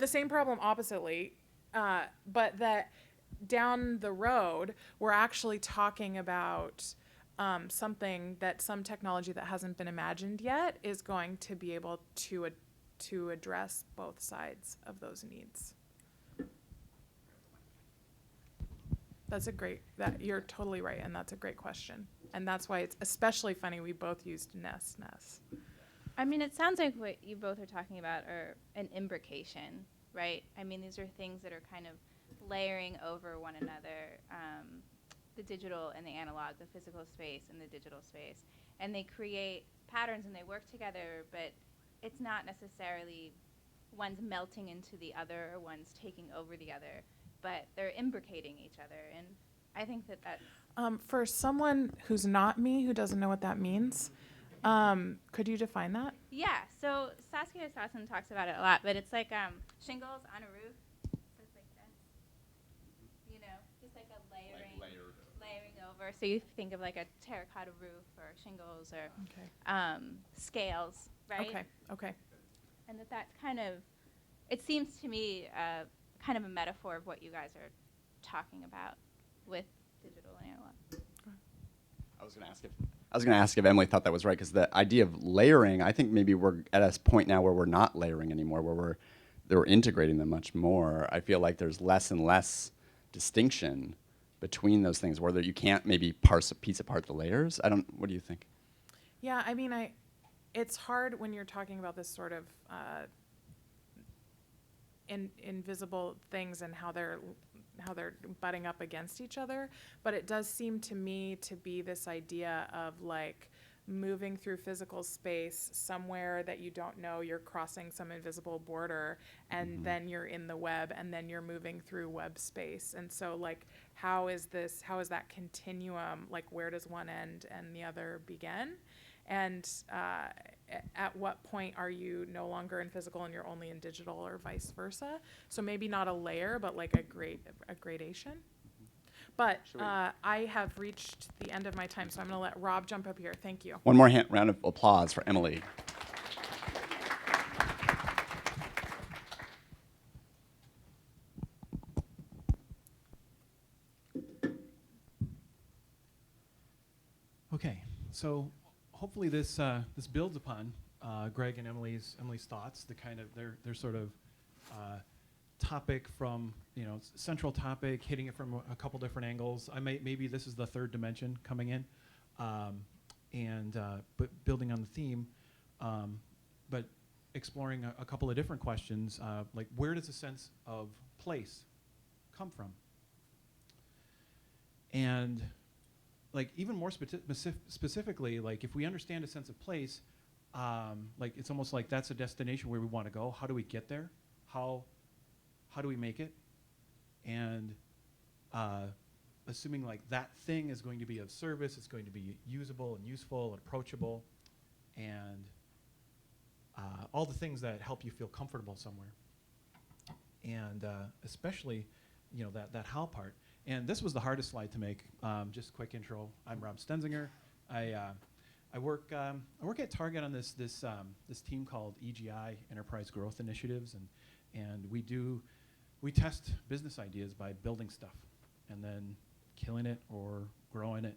same problem oppositely, but that down the road, we're actually talking about something that some technology that hasn't been imagined yet is going to be able to address both sides of those needs. You're totally right, and that's a great question. And that's why it's especially funny we both used Ness. I mean, it sounds like what you both are talking about are an imbrication, right? I mean, these are things that are kind of layering over one another. The digital and the analog, the physical space and the digital space. And they create patterns and they work together, but it's not necessarily one's melting into the other or one's taking over the other, but they're imbricating each other. And I think that that's... For someone who's not me, who doesn't know what that means, could you define that? Yeah, so Saskia Sassen talks about it a lot, but it's like shingles on a roof. So it's like this, you know, just like a layering over. So you think of like a terracotta roof or shingles or scales, right? Okay. And that's kind of, it seems to me kind of a metaphor of what you guys are talking about with digital and analog. I was going to ask if Emily thought that was right, because the idea of layering, I think maybe we're at a point now where we're not layering anymore, where we're integrating them much more. I feel like there's less and less distinction between those things, where you can't maybe piece apart the layers. What do you think? Yeah, I mean, it's hard when you're talking about this sort of invisible things and how they're butting up against each other, but it does seem to me to be this idea of like moving through physical space somewhere that you don't know, you're crossing some invisible border, and then you're in the web, and then you're moving through web space. And so like, how is that continuum, like where does one end and the other begin? And at what point are you no longer in physical and you're only in digital, or vice versa? So maybe not a layer, but like a gradation. But I have reached the end of my time, so I'm going to let Rob jump up here. Thank you. One more round of applause for Emily. Okay, so hopefully this builds upon Greg and Emily's thoughts. The kind of their sort of topic from, central topic, hitting it from a couple different angles. Maybe this is the third dimension coming in, but building on the theme, but exploring a couple of different questions, like where does a sense of place come from? And like even more specifically, like if we understand a sense of place, like it's almost like that's a destination where we want to go. How do we get there? How do we make it? And assuming like that thing is going to be of service, it's going to be usable and useful and approachable, and all the things that help you feel comfortable somewhere. And especially, that how part. And this was the hardest slide to make. Just quick intro. I'm Rob Stenzinger. I work at Target on this team called EGI, Enterprise Growth Initiatives, and we test business ideas by building stuff and then killing it or growing it,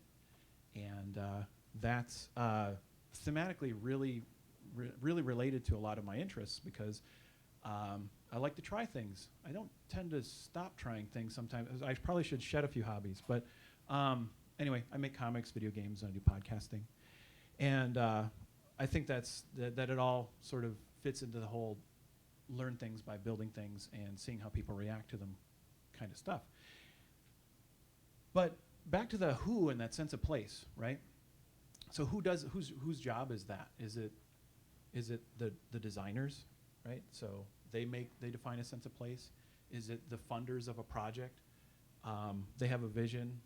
and that's thematically really related to a lot of my interests because I like to try things. I don't tend to stop trying things sometimes. I probably should shed a few hobbies, but anyway, I make comics, video games, and I do podcasting. And I think that it all sort of fits into the whole learn things by building things and seeing how people react to them kind of stuff. But back to the who and that sense of place, right? So whose job is that? Is it the designers, right? So they define a sense of place. Is it the funders of a project? They have a vision.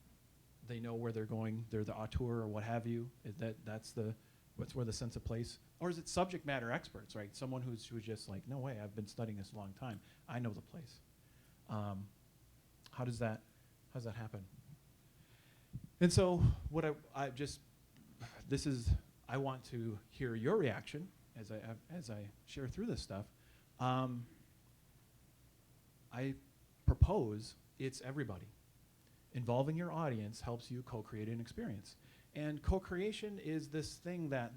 They know where they're going. They're the auteur or what have you. That's where the sense of place. Or is it subject matter experts, right? Someone who's just like, no way, I've been studying this a long time. I know the place. How does that happen? And so what I want to hear your reaction as I share through this stuff. I propose it's everybody. Involving your audience helps you co-create an experience. And co-creation is this thing that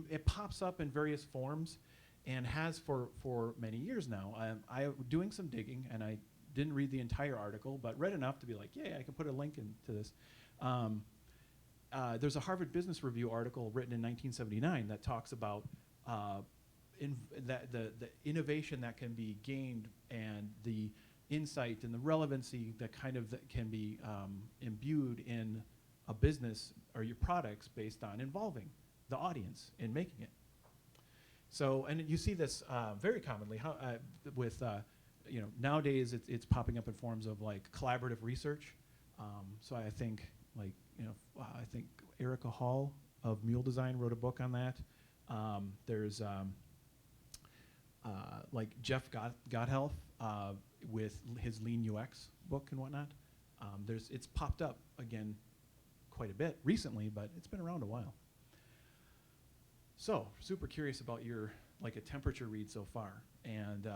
it pops up in various forms and has for many years now. I'm doing some digging, and I didn't read the entire article, but read enough to be like, yeah, I can put a link into this. There's a Harvard Business Review article written in 1979 that talks about the innovation that can be gained and the insight and the relevancy that can be imbued in a business or your products based on involving the audience in making it. So, and you see this very commonly nowadays it's popping up in forms of like collaborative research. So I think I think Erica Hall of Mule Design wrote a book on that. There's like Jeff Gotthelf with his Lean UX book and whatnot. It's popped up again quite a bit recently, but it's been around a while. So super curious about your a temperature read so far, and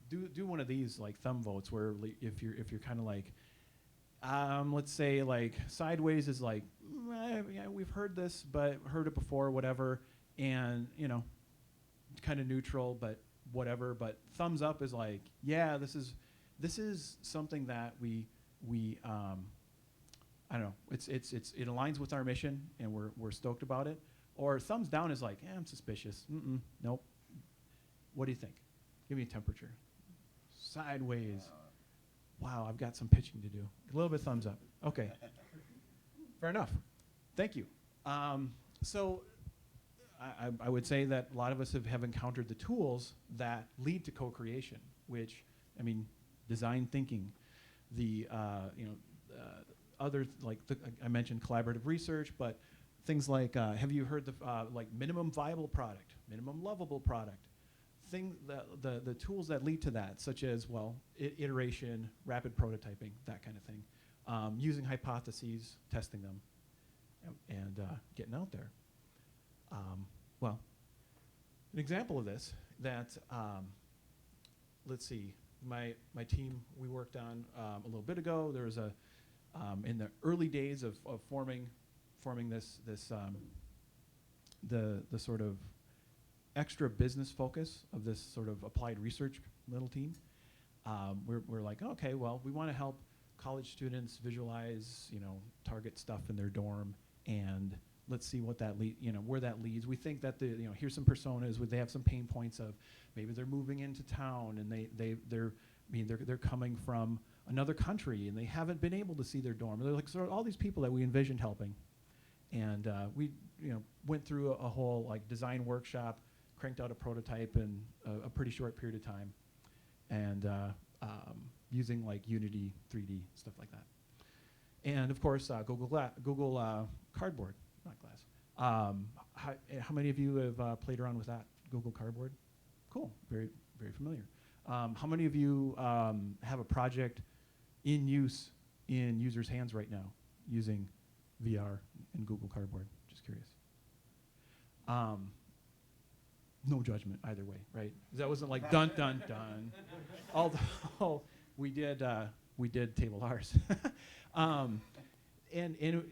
do one of these like thumb votes where if you're kind of like let's say like sideways is like yeah, we've heard this but heard it before, whatever, and kind of neutral but whatever, but thumbs up is like, yeah, this is something that we I don't know, it aligns with our mission and we're stoked about it. Or thumbs down is like, I'm suspicious. Nope. What do you think? Give me a temperature. Sideways. Wow, I've got some pitching to do. A little bit thumbs up. Okay. Fair enough. Thank you. So I would say that a lot of us have encountered the tools that lead to co-creation, which, I mean, design thinking, the other, I mentioned collaborative research, but things like, have you heard like minimum viable product, minimum lovable product, the tools that lead to that, such as, iteration, rapid prototyping, that kind of thing, using hypotheses, testing them, and getting out there. An example of this that, let's see, my team, we worked on a little bit ago. There was in the early days of forming this the sort of extra business focus of this sort of applied research little team. We're like, okay, well, we want to help college students visualize, target stuff in their dorm, and let's see what that where that leads. We think that here's some personas where they have some pain points of maybe they're moving into town and they're coming from another country and they haven't been able to see their dorm. They're like sort of all these people that we envisioned helping, and we went through a whole like design workshop, cranked out a prototype in a pretty short period of time, and using like Unity 3D stuff like that, and of course Google Cardboard. Not glass. How many of you have played around with that, Google Cardboard? Cool, very, very familiar. How many of you have a project in use in users' hands right now using VR and Google Cardboard? Just curious. No judgment either way, right? That wasn't like dun dun dun. Although we did table ours. And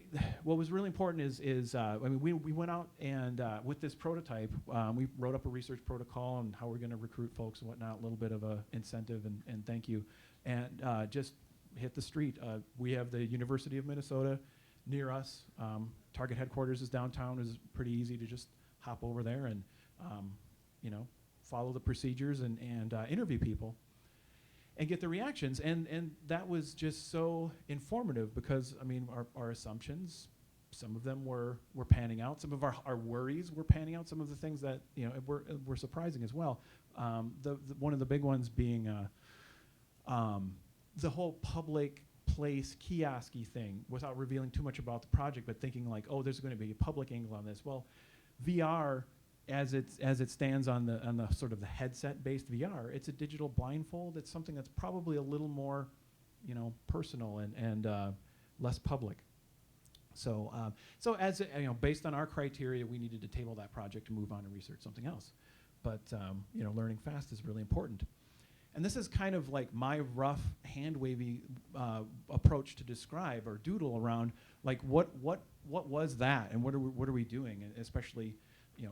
what was really important is I mean, we went out and with this prototype, we wrote up a research protocol on how we're going to recruit folks and whatnot, a little bit of a incentive and thank you, and just hit the street. We have the University of Minnesota near us. Target headquarters is downtown. It's pretty easy to just hop over there and follow the procedures and interview people and get the reactions. And that was just so informative because, I mean, our assumptions, some of them were panning out. Some of our worries were panning out. Some of the things that, were surprising as well. The one of the big ones being the whole public place kiosk-y thing, without revealing too much about the project, but thinking like, oh, there's going to be a public angle on this. Well, VR, as it stands on the sort of the headset-based VR, it's a digital blindfold. It's something that's probably a little more, personal and less public. So as based on our criteria, we needed to table that project to move on and research something else. But learning fast is really important. And this is kind of like my rough hand-wavy approach to describe or doodle around, like what was that, and what are we doing, and especially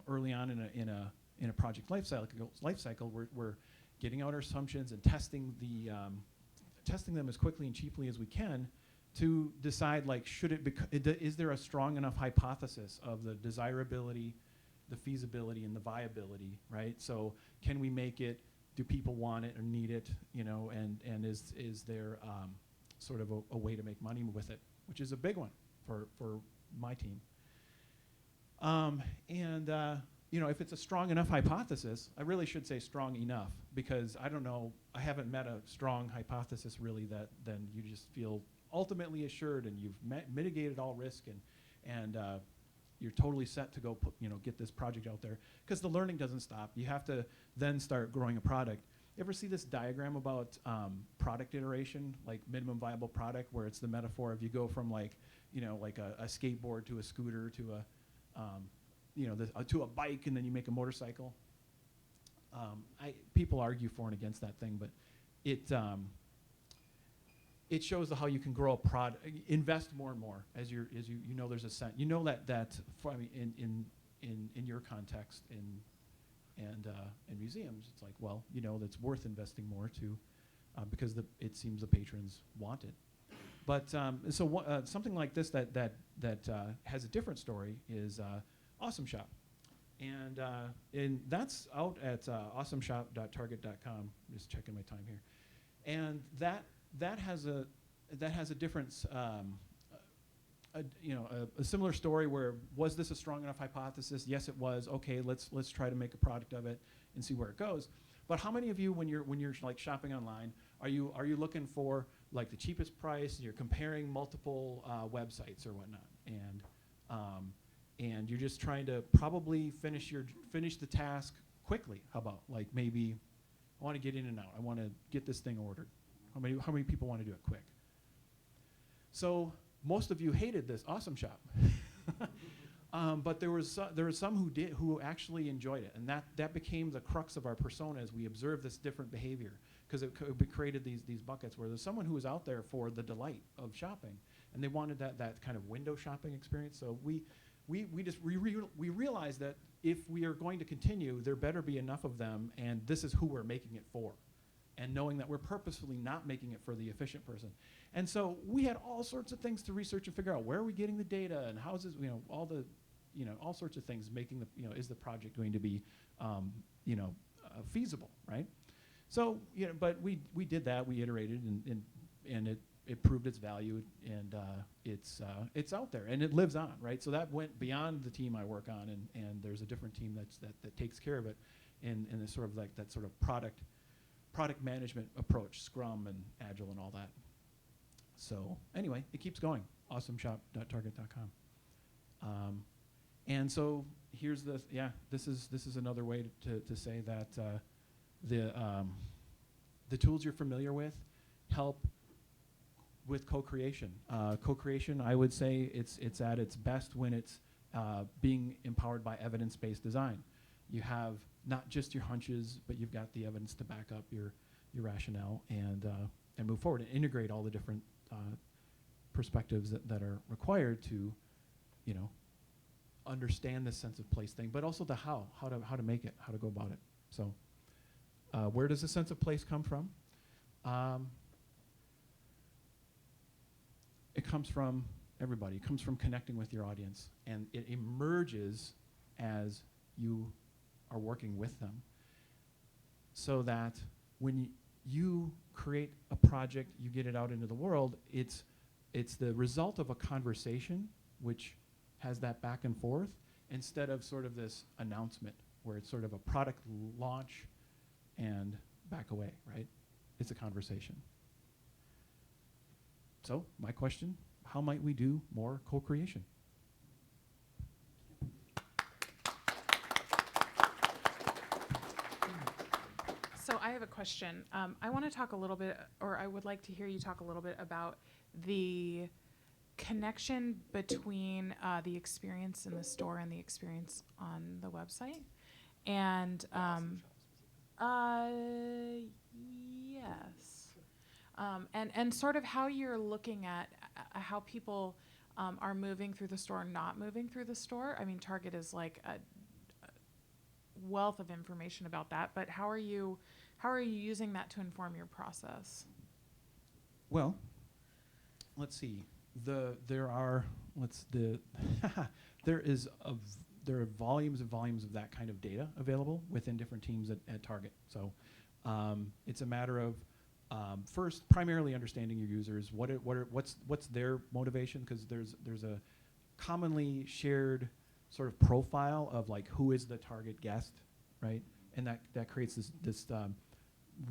early on in a project life cycle, we're getting out our assumptions and testing them as quickly and cheaply as we can to decide, like, is there a strong enough hypothesis of the desirability, the feasibility, and the viability, right? So can we make it? Do people want it or need it? And is there sort of a way to make money with it, which is a big one for my team. If it's a strong enough hypothesis, I really should say strong enough, because I don't know, I haven't met a strong hypothesis really that then you just feel ultimately assured and you've mitigated all risk and you're totally set to go get this project out there, because the learning doesn't stop. You have to then start growing a product. You ever see this diagram about product iteration, like minimum viable product, where it's the metaphor of you go from like a skateboard to a scooter to to a bike, and then you make a motorcycle. People argue for and against that thing, but it shows how you can grow a product, invest more and more as you there's a sense. In your context and museums, it's like, well, that's worth investing more to because it seems the patrons want it. But something like this that has a different story is Awesome Shop, and that's out at awesomeshop.target.com. Just checking my time here, and that has a different a similar story where, was this a strong enough hypothesis? Yes, it was. Okay, let's try to make a product of it and see where it goes. But how many of you, when you're like shopping online, are you looking for like the cheapest price? You're comparing multiple websites or whatnot, and you're just trying to probably finish the task quickly. How about, like, maybe I want to get in and out. I want to get this thing ordered. How many people want to do it quick? So most of you hated this Awesome Shop, but there was some who actually enjoyed it, and that became the crux of our persona as we observed this different behavior, because it created these buckets where there's someone who was out there for the delight of shopping, and they wanted that kind of window shopping experience. So we realized that if we are going to continue, there better be enough of them, and this is who we're making it for. And knowing that we're purposefully not making it for the efficient person. And so we had all sorts of things to research and figure out, where are we getting the data, and how is this, all sorts of things making is the project going to be, feasible, right? So, but we did that, we iterated, and it proved its value, and it's out there, and it lives on, right? So that went beyond the team I work on, and there's a different team that takes care of it, in this sort of like that sort of product management approach, Scrum and Agile and all that. So anyway, it keeps going. awesomeshop.target.com. And so here's this is another way to say that the tools you're familiar with help with co-creation. Co-creation, I would say it's at its best when it's being empowered by evidence-based design. You have not just your hunches, but you've got the evidence to back up your rationale and move forward and integrate all the different perspectives that are required to, understand this sense of place thing, but also the how to make it, how to go about it. So, where does the sense of place come from? It comes from everybody. It comes from connecting with your audience, and it emerges as you are working with them, so that when you create a project, you get it out into the world, it's the result of a conversation which has that back and forth, instead of sort of this announcement where it's sort of a product launch and back away, right? It's a conversation. So my question, how might we do more co-creation? So I have a question. I want to talk a little bit, or I would like to hear you talk a little bit about the connection between the experience in the store and the experience on the website. And yes. And sort of how you're looking at how people are moving through the store and not moving through the store. I mean, Target is like a wealth of information about that, but how are you using that to inform your process? Well, let's see. There are volumes and volumes of that kind of data available within different teams at Target. So it's a matter of first primarily understanding your users. What's their motivation? Because there's a commonly shared sort of profile of like who is the target guest, right? And that creates this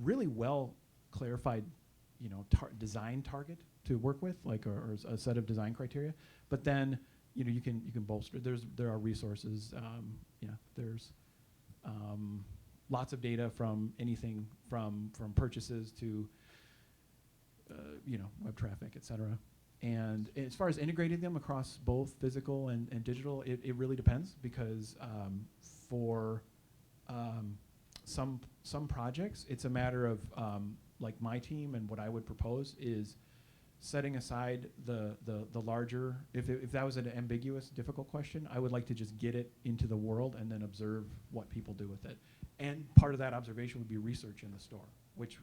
really well clarified, design target to work with, like or a set of design criteria. But then you can bolster. There are resources. There's lots of data from anything from purchases to web traffic, et cetera. And as far as integrating them across both physical and digital, it really depends, because for some projects, it's a matter of like my team, and what I would propose is setting aside the larger, if that was an ambiguous, difficult question, I would like to just get it into the world and then observe what people do with it. And part of that observation would be research in the store, which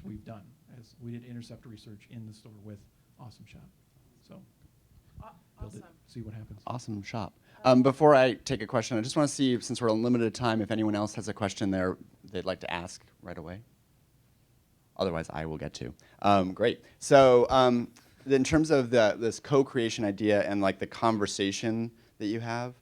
we've done, as we did intercept research in the store with Awesome Shop. So build it, see what happens. Awesome Shop. Before I take a question, I just want to see, since we're on limited time, if anyone else has a question there they'd like to ask right away. Otherwise, I will get to. Great. So in terms of this co-creation idea and like the conversation that you have,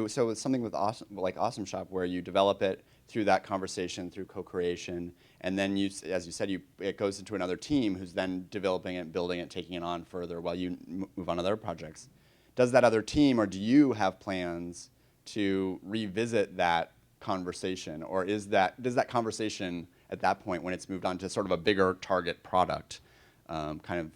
so it's something with Awesome Shop, where you develop it through that conversation, through co-creation, and then as you said, it goes into another team who's then developing it, building it, taking it on further while you move on to other projects. Does that other team, or do you have plans to revisit that conversation, or does that conversation at that point, when it's moved on to sort of a bigger target product, kind of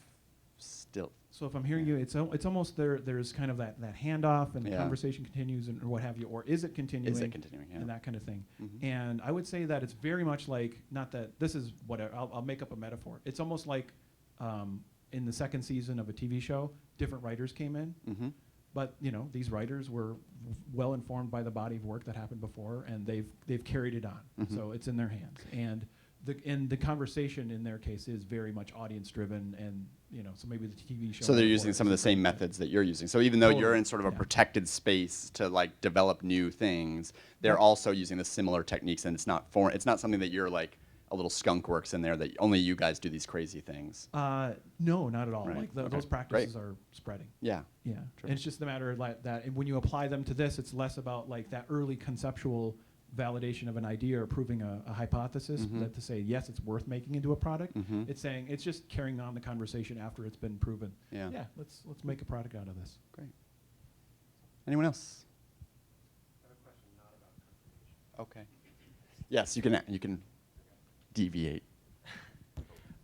still? So if I'm hearing you, it's almost there's kind of that handoff, and the Yeah. conversation continues, or what have you, or is it continuing? Is it continuing? Yeah. And that kind of thing. Mm-hmm. And I would say that it's very much like, not that this is whatever, I'll make up a metaphor. It's almost like in the second season of a TV show, different writers came in, Mm-hmm. but these writers were well informed by the body of work that happened before, and they've carried it on. Mm-hmm. So it's in their hands. And the conversation in their case is very much audience driven, and so maybe the TV show. So they're using some of the same methods that you're using. So even though you're in sort of a Yeah. protected space to like develop new things, they're also using the similar techniques, and it's not something that you're like a little skunk works in there that only you guys do these crazy things. No, not at all. Right. Like Okay. those practices are spreading. Yeah. Yeah, Terrific. and it's just a matter of like that. And when you apply them to this, it's less about like that early conceptual validation of an idea or proving a hypothesis, Mhm. that to say yes, it's worth making into a product. Mhm. It's saying it's just carrying on the conversation after it's been proven. Yeah. Yeah, let's make a product out of this. Great. Anyone else? I have a question not about co-creation. Okay. Yes, you can deviate.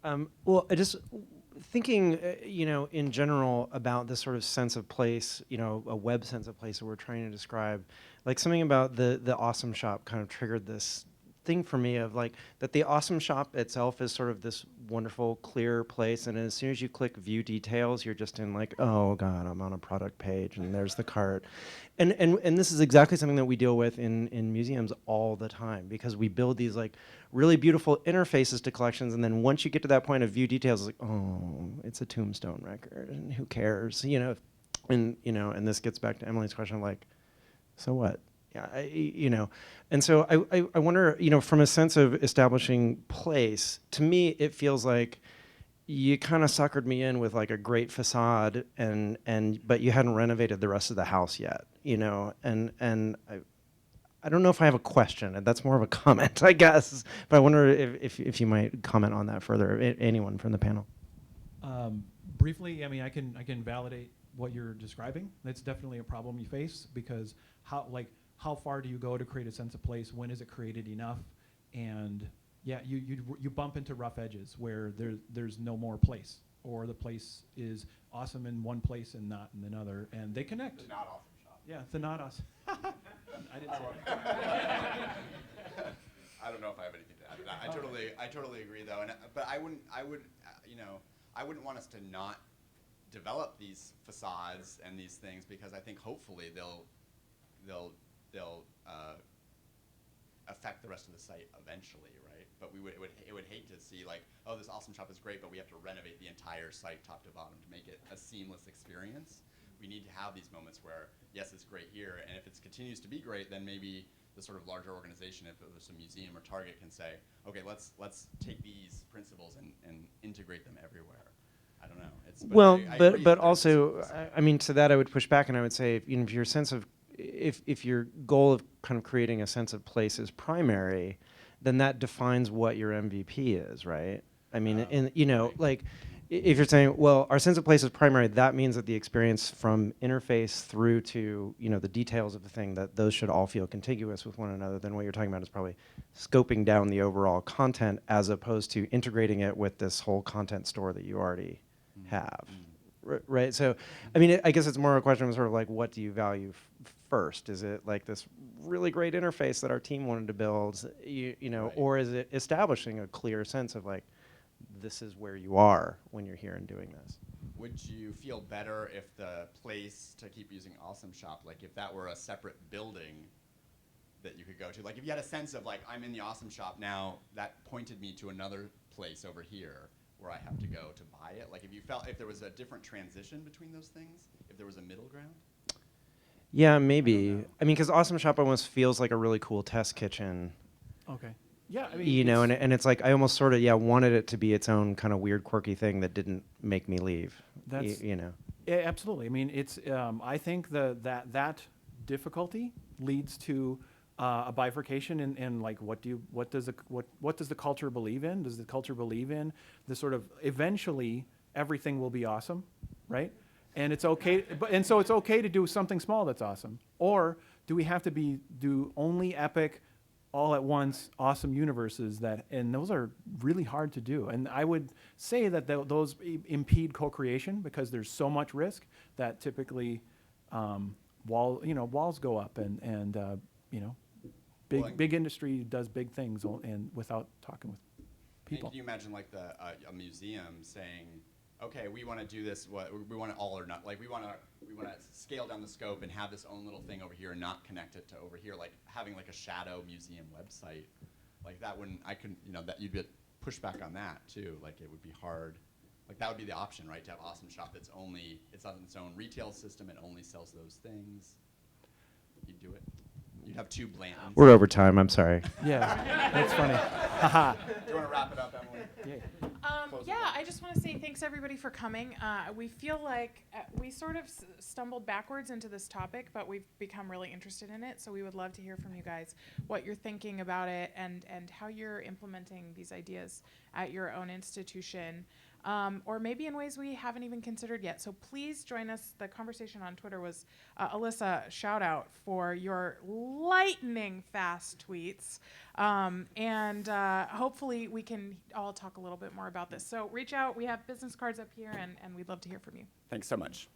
Well, thinking, in general about this sort of sense of place, a web sense of place that we're trying to describe, like something about the Awesome Shop kind of triggered this thing for me of like that the Awesome Shop itself is sort of this wonderful, clear place, and as soon as you click view details, you're just in like, oh God, I'm on a product page, and there's the cart. And this is exactly something that we deal with in museums all the time, because we build these like really beautiful interfaces to collections, and then once you get to that point of view details, it's like, oh, it's a Tombstone record, and who cares, and this gets back to Emily's question of like, so what? Yeah, and so I wonder, from a sense of establishing place, to me it feels like you kind of suckered me in with like a great facade, but you hadn't renovated the rest of the house yet, and I don't know if I have a question, and that's more of a comment, I guess, but I wonder if you might comment on that further, anyone from the panel. Briefly, I mean, I can validate what you're describing. That's definitely a problem you face, because how far do you go to create a sense of place? When is it created enough? And yeah, you bump into rough edges where there's no more place, or the place is awesome in one place and not in another, and they connect. The not awesome shop. Yeah, the not awesome. I didn't say it. I don't know if I have anything to add to that. I totally agree though, but I wouldn't want us to not develop these facades and these things, because I think hopefully they'll affect the rest of the site eventually, right? But it would hate to see like, oh, this Awesome Shop is great, but we have to renovate the entire site top to bottom to make it a seamless experience. We need to have these moments where, yes, it's great here, and if it continues to be great, then maybe the sort of larger organization, if it was a museum or Target, can say, okay, let's take these principles and integrate them everywhere. I don't know. But also, I mean, to that I would push back, and I would say, if your sense of, if your goal of kind of creating a sense of place is primary, then that defines what your MVP is, right? I mean, like, if you're saying, well, our sense of place is primary, that means that the experience from interface through to, the details of the thing, that those should all feel contiguous with one another. Then what you're talking about is probably scoping down the overall content as opposed to integrating it with this whole content store that you already have, right? So, I mean, I guess it's more a question of sort of like, what do you value first? Is it like this really great interface that our team wanted to build, Right. or is it establishing a clear sense of like, this is where you are when you're here and doing this? Would you feel better if the place, to keep using Awesome Shop, like if that were a separate building that you could go to? Like if you had a sense of like, I'm in the Awesome Shop now, that pointed me to another place over here where I have to go to buy it. Like if there was a different transition between those things, if there was a middle ground? Yeah, maybe. I mean, because Awesome Shop almost feels like a really cool test kitchen. Okay. Yeah, I mean, and it's like I almost sort of wanted it to be its own kind of weird, quirky thing that didn't make me leave. That's Yeah, absolutely. I mean, it's I think that difficulty leads to a bifurcation in like what does the culture believe in? Does the culture believe in the sort of eventually everything will be awesome, right? And it's okay, so it's okay to do something small that's awesome, or do we have to do only epic, all at once awesome universes and those are really hard to do. And I would say that those impede co-creation because there's so much risk that typically walls go up and big industry does big things and without talking with people. And can you imagine like a museum saying, okay, we want to do this. We want it all or not. Like we want to scale down the scope and have this own little thing over here and not connect it to over here. Like having like a shadow museum website, like that wouldn't. That you'd get pushback on that too. Like it would be hard. Like that would be the option, right? To have Awesome Shop it's on its own retail system and only sells those things. You'd do it. You'd have two Blantons. We're over time. I'm sorry. Yeah, that's funny. Do you want to wrap it up, Emily? Yeah, I just want to say thanks everybody for coming. We feel like we sort of stumbled backwards into this topic, but we've become really interested in it. So we would love to hear from you guys what you're thinking about it and how you're implementing these ideas at your own institution. or maybe in ways we haven't even considered yet. So please join us. The conversation on Twitter was, Alyssa, shout out for your lightning fast tweets. And hopefully we can all talk a little bit more about this. So reach out. We have business cards up here, and we'd love to hear from you. Thanks so much.